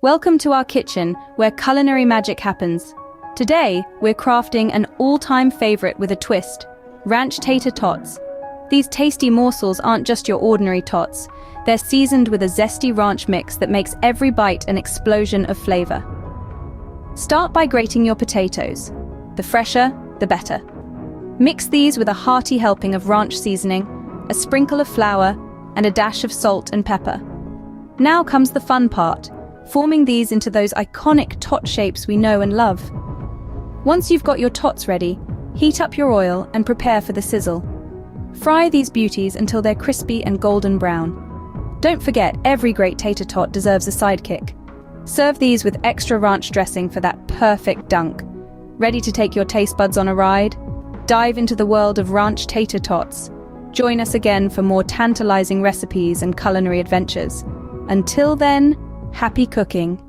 Welcome to our kitchen, where culinary magic happens. Today, we're crafting an all-time favorite with a twist: ranch tater tots. These tasty morsels aren't just your ordinary tots. They're seasoned with a zesty ranch mix that makes every bite an explosion of flavor. Start by grating your potatoes. The fresher, the better. Mix these with a hearty helping of ranch seasoning, a sprinkle of flour, and a dash of salt and pepper. Now comes the fun part: forming these into those iconic tot shapes we know and love. Once you've got your tots ready, heat up your oil and prepare for the sizzle. Fry these beauties until they're crispy and golden brown. Don't forget, every great tater tot deserves a sidekick. Serve these with extra ranch dressing for that perfect dunk. Ready to take your taste buds on a ride? Dive into the world of ranch tater tots. Join us again for more tantalizing recipes and culinary adventures. Until then, happy cooking.